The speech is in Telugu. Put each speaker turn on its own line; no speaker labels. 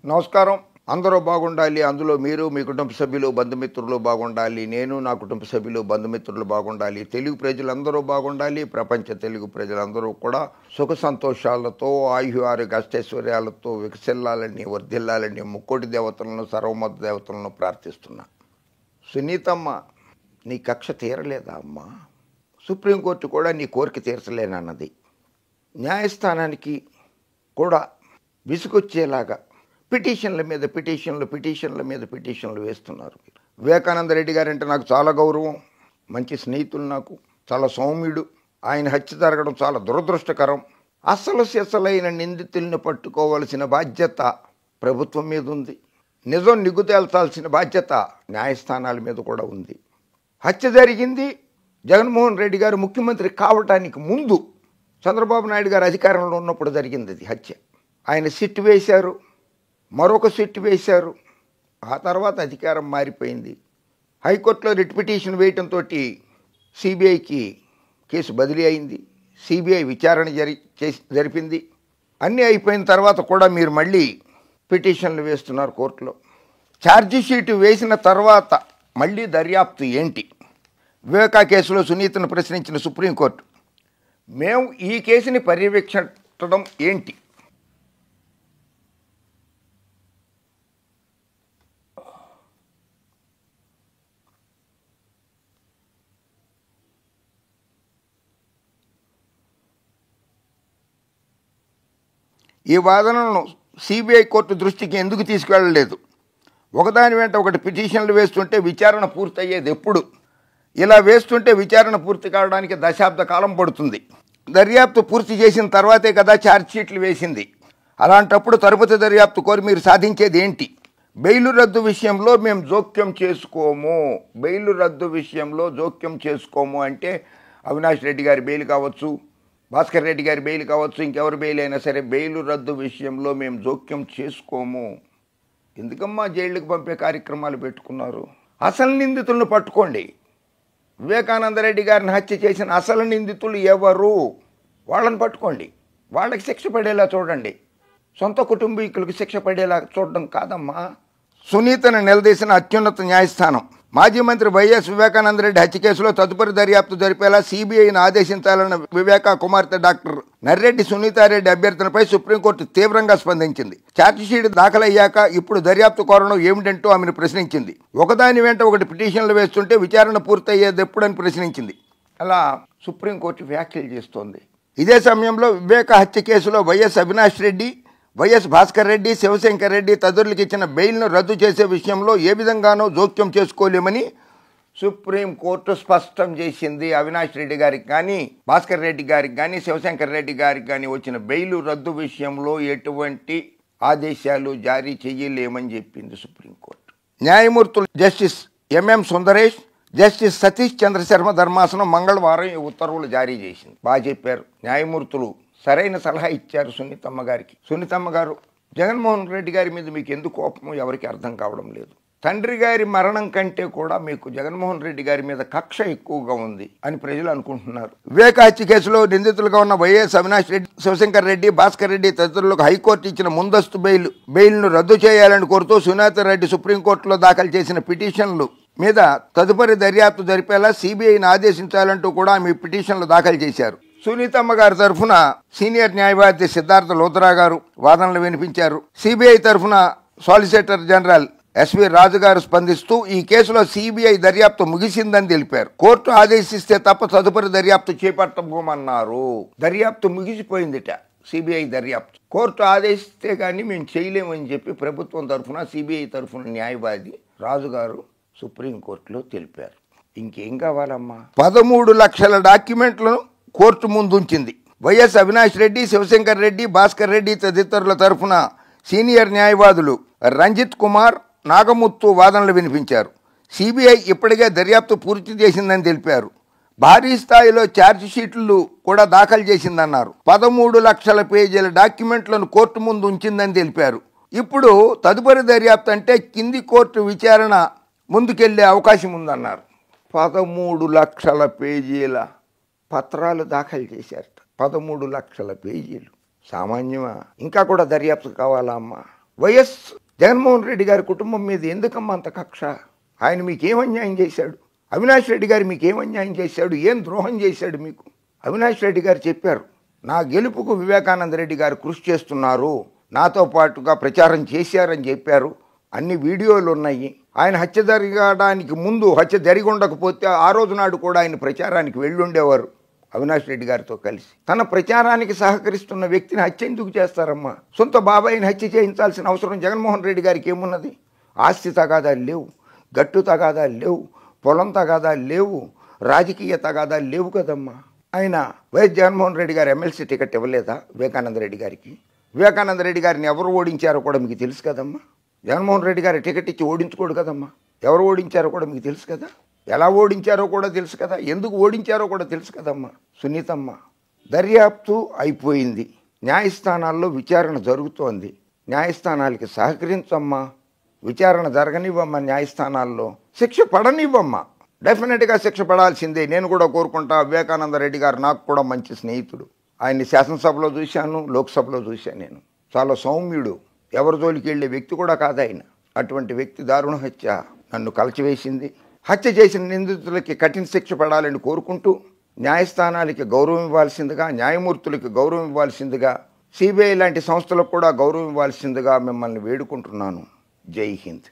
నమస్కారం. అందరూ బాగుండాలి, అందులో మీరు, మీ కుటుంబ సభ్యులు, బంధుమిత్రులు బాగుండాలి. నేను, నా కుటుంబ సభ్యులు, బంధుమిత్రులు బాగుండాలి. తెలుగు ప్రజలందరూ బాగుండాలి. ప్రపంచ తెలుగు ప్రజలందరూ కూడా సుఖ సంతోషాలతో, ఆయుర్ఆరోగ్య అష్టైశ్వర్యాలతో వికసిల్లాలని, వర్ధిల్లాలని ముక్కోటి దేవతలను, సర్వమత దేవతలను ప్రార్థిస్తున్నా. సునీతమ్మ, నీ కక్ష తీరలేదా అమ్మా? సుప్రీంకోర్టు కూడా నీ కోరిక తీర్చలేనన్నది. న్యాయస్థానానికి కూడా విసుగొచ్చేలాగా పిటిషన్ల మీద పిటిషన్లు వేస్తున్నారు. వివేకానంద రెడ్డి గారంటే నాకు చాలా గౌరవం, మంచి స్నేహితులు, నాకు చాలా సౌమ్యుడు. ఆయన హత్య జరగడం చాలా దురదృష్టకరం. అసలైన నిందితుల్ని పట్టుకోవాల్సిన బాధ్యత ప్రభుత్వం మీద ఉంది. నిజం నిగ్గుతేల్చాల్సిన బాధ్యత న్యాయస్థానాల మీద కూడా ఉంది. హత్య జరిగింది జగన్మోహన్ రెడ్డి గారు ముఖ్యమంత్రి కావటానికి ముందు, చంద్రబాబు నాయుడు గారు అధికారంలో ఉన్నప్పుడు జరిగింది అది హత్య. ఆయన సిట్ వేశారు, మరొక సిట్ వేశారు. ఆ తర్వాత అధికారం మారిపోయింది. హైకోర్టులో రిట్ పిటిషన్ వేయటంతో సిబిఐకి కేసు బదిలీ అయింది. సిబిఐ విచారణ జరిపింది. అన్నీ అయిపోయిన తర్వాత కూడా మీరు మళ్ళీ పిటిషన్లు వేస్తున్నారు కోర్టులో. ఛార్జీ షీటు వేసిన తర్వాత మళ్ళీ దర్యాప్తు ఏంటి? వివేకా కేసులో సునీతను ప్రశ్నించిన సుప్రీంకోర్టు, మేము ఈ కేసుని పర్యవేక్షించడం ఏంటి? ఈ వాదనలను సిబిఐ కోర్టు దృష్టికి ఎందుకు తీసుకెళ్లలేదు? ఒకదాని వెంట ఒకటి పిటిషన్లు వేస్తుంటే విచారణ పూర్తయ్యేది ఎప్పుడు? ఇలా వేస్తుంటే విచారణ పూర్తి కావడానికి దశాబ్ద కాలం పడుతుంది. దర్యాప్తు పూర్తి చేసిన తర్వాతే కదా ఛార్జ్షీట్లు వేసింది. అలాంటప్పుడు తరుపతి దర్యాప్తు కోరి మీరు సాధించేది ఏంటి? బెయిలు రద్దు విషయంలో మేము జోక్యం చేసుకోము అంటే అవినాష్ రెడ్డి గారి బెయిల్ కావచ్చు, భాస్కర్ రెడ్డి గారి బెయిల్ కావచ్చు, ఇంకెవరి బెయిల్ అయినా సరే బెయిలు రద్దు విషయంలో మేము జోక్యం చేసుకోము. ఎందుకమ్మా జైళ్ళకి పంపే కార్యక్రమాలు పెట్టుకున్నారు? అసలు నిందితులను పట్టుకోండి. వివేకానంద రెడ్డి గారిని హత్య చేసిన అసలు నిందితులు ఎవరు? వాళ్ళని పట్టుకోండి. వాళ్ళకి శిక్ష పడేలా చూడండి. సొంత కుటుంబీకులకు శిక్ష పడేలా చూడడం కాదమ్మా. సునీతను నిలదీసిన అత్యున్నత న్యాయస్థానం మాజీ మంత్రి వైఎస్ వివేకానంద రెడ్డి హత్య కేసులో తదుపరి దర్యాప్తు జరిపేలా సిబిఐని ఆదేశించాలన్న వివేకా కుమార్తె డాక్టర్ నర్రెడ్డి సునీతారెడ్డి అభ్యర్థనపై సుప్రీంకోర్టు తీవ్రంగా స్పందించింది. ఛార్జిషీట్ దాఖలయ్యాక ఇప్పుడు దర్యాప్తు కోరడం ఏమిటంటూ ఆమెను ప్రశ్నించింది. ఒకదాని వెంట ఒకటి పిటిషన్లు వేస్తుంటే విచారణ పూర్తయ్యేది ఎప్పుడని ప్రశ్నించింది. అలా సుప్రీంకోర్టు వ్యాఖ్యలు చేస్తోంది. ఇదే సమయంలో వివేకా హత్య కేసులో వైఎస్ అవినాష్ రెడ్డి, వైఎస్ భాస్కర్ రెడ్డి, శివశంకర్ రెడ్డి తదితరులకు ఇచ్చిన బెయిల్ను రద్దు చేసే విషయంలో ఏ విధంగానూ జోక్యం చేసుకోలేమని సుప్రీంకోర్టు స్పష్టం చేసింది. అవినాష్ రెడ్డి గారికి కానీ, భాస్కర్ రెడ్డి గారికి కానీ, శివశంకర్ రెడ్డి గారికి కానీ వచ్చిన బెయిల్ రద్దు విషయంలో ఎటువంటి ఆదేశాలు జారీ చేయలేమని చెప్పింది సుప్రీంకోర్టు. న్యాయమూర్తులు justice M M Sundaresh, justice Satish Chandra Sharma ధర్మాసనం మంగళవారం ఈ ఉత్తర్వులు జారీ చేసింది. బాగా చెప్పారు న్యాయమూర్తులు, సరైన సలహా ఇచ్చారు సునీతమ్మ గారికి. సునీతమ్మ గారు, జగన్మోహన్ రెడ్డి గారి మీద మీకు ఎందుకు కోపమో ఎవరికి అర్థం కావడం లేదు. తండ్రి గారి మరణం కంటే కూడా మీకు జగన్మోహన్ రెడ్డి గారి మీద కక్ష ఎక్కువగా ఉంది అని ప్రజలు అనుకుంటున్నారు. వివేక హత్య కేసులో నిందితులుగా ఉన్న వైఎస్ అవినాష్ రెడ్డి, శివశంకర్ రెడ్డి, భాస్కర్ రెడ్డి తదితరులకు హైకోర్టు ఇచ్చిన ముందస్తు బెయిల్ను రద్దు చేయాలని కోరుతూ సునీతారెడ్డి సుప్రీంకోర్టులో దాఖలు చేసిన పిటిషన్లు మీద తదుపరి దర్యాప్తు జరిపేలా సిబిఐని ఆదేశించాలంటూ కూడా ఆమె పిటిషన్లు దాఖలు చేశారు. సునీతమ్మ గారి తరఫున సీనియర్ న్యాయవాది సిద్ధార్థ లోత్రా గారు వాదనలు వినిపించారు. సిబిఐ తరఫున సాలిసిటర్ జనరల్ ఎస్వి రాజు గారు స్పందిస్తూ ఈ కేసులో సిబిఐ దర్యాప్తు ముగిసిందని తెలిపారు. కోర్టు ఆదేశిస్తే తప్ప తదుపరి దర్యాప్తు చేపట్టబోమన్నారు. దర్యాప్తు ముగిసిపోయిందిట, సిబిఐ దర్యాప్తు. కోర్టు ఆదేశిస్తే కానీ మేము చేయలేమని చెప్పి ప్రభుత్వం తరఫున సిబిఐ తరఫున న్యాయవాది రాజు గారు సుప్రీంకోర్టులో తెలిపారు. ఇంకేం కావాలమ్మా? 13 లక్షల డాక్యుమెంట్లను కోర్టు ముందుంచింది. వైఎస్ అవినాష్ రెడ్డి, శివశంకర్ రెడ్డి, భాస్కర్ రెడ్డి తదితరుల తరఫున సీనియర్ న్యాయవాదులు రంజిత్ కుమార్, నాగముత్తు వాదనలు వినిపించారు. సిబిఐ ఇప్పటికే దర్యాప్తు పూర్తి చేసిందని తెలిపారు. భారీ స్థాయిలో ఛార్జిషీట్లు కూడా దాఖలు చేసిందన్నారు. 13 లక్షల పేజీల డాక్యుమెంట్లను కోర్టు ముందు ఉంచిందని తెలిపారు. ఇప్పుడు తదుపరి దర్యాప్తు అంటే కింది కోర్టు విచారణ ముందుకెళ్లే అవకాశం ఉందన్నారు. 13 లక్షల పేజీల పత్రాలు దాఖలు చేశారట. 13 లక్షల పేజీలు సామాన్యమా? ఇంకా కూడా దర్యాప్తు కావాలా అమ్మా? వైఎస్ జగన్మోహన్ రెడ్డి గారి కుటుంబం మీద ఎందుకమ్మా అంత కక్ష? ఆయన మీకేం అన్యాయం చేశాడు? అవినాష్ రెడ్డి గారు మీకేం అన్యాయం చేశాడు? ఏం ద్రోహం చేశాడు మీకు? అవినాష్ రెడ్డి గారు చెప్పారు, నా గెలుపుకు వివేకానంద రెడ్డి గారు కృషి చేస్తున్నారు, నాతో పాటుగా ప్రచారం చేశారని చెప్పారు. అన్ని వీడియోలు ఉన్నాయి. ఆయన హత్య జరగడానికి ముందు, హత్య జరిగి ఉండకపోతే ఆ రోజు నాడు కూడా ఆయన ప్రచారానికి వెళ్ళుండేవారు అవినాష్ రెడ్డి గారితో కలిసి. తన ప్రచారానికి సహకరిస్తున్న వ్యక్తిని హత్య ఎందుకు చేస్తారమ్మా? సొంత బాబాయిని హత్య చేయించాల్సిన అవసరం జగన్మోహన్ రెడ్డి గారికి ఏమున్నది? ఆస్తి తగాదాలు లేవు, గట్టు తగాదాలు లేవు, పొలం తగాదాలు లేవు, రాజకీయ తగాదాలు లేవు కదమ్మా. ఆయన వైఎస్ జగన్మోహన్ రెడ్డి గారు ఎమ్మెల్సీ టికెట్ ఇవ్వలేదా వివేకానంద రెడ్డి గారికి? వివేకానంద రెడ్డి గారిని ఎవరు ఓడించారో కూడా మీకు తెలుసు కదమ్మా. జగన్మోహన్ రెడ్డి గారి టికెట్ ఇచ్చి ఓడించుకోడు కదమ్మా. ఎవరు ఓడించారో కూడా మీకు తెలుసు కదా. ఎలా ఓడించారో కూడా తెలుసు కదా. ఎందుకు ఓడించారో కూడా తెలుసు కదమ్మా. సునీతమ్మ, దర్యాప్తు అయిపోయింది, న్యాయస్థానాల్లో విచారణ జరుగుతోంది, న్యాయస్థానాలకి సహకరించమ్మా, విచారణ జరగనివ్వమ్మా, న్యాయస్థానాల్లో శిక్ష పడనివ్వమ్మా. డెఫినెట్గా శిక్ష పడాల్సిందే. నేను కూడా కోరుకుంటా. వివేకానంద రెడ్డి గారు నాకు కూడా మంచి స్నేహితుడు. ఆయన్ని శాసనసభలో చూశాను, లోక్సభలో చూశాను. నేను చాలా సౌమ్యుడు, ఎవరి జోలికి వెళ్ళే వ్యక్తి కూడా కాదు ఆయన. అటువంటి వ్యక్తి దారుణ హత్య నన్ను కలచివేసింది. హత్య చేసిన నిందితులకి కఠిన శిక్ష పడాలని కోరుకుంటూ, న్యాయస్థానాలకి గౌరవం ఇవ్వాల్సిందిగా, న్యాయమూర్తులకి గౌరవం ఇవ్వాల్సిందిగా, సిబిఐ లాంటి సంస్థలకు కూడా గౌరవం ఇవ్వాల్సిందిగా మిమ్మల్ని వేడుకుంటున్నాను. జై హింద్.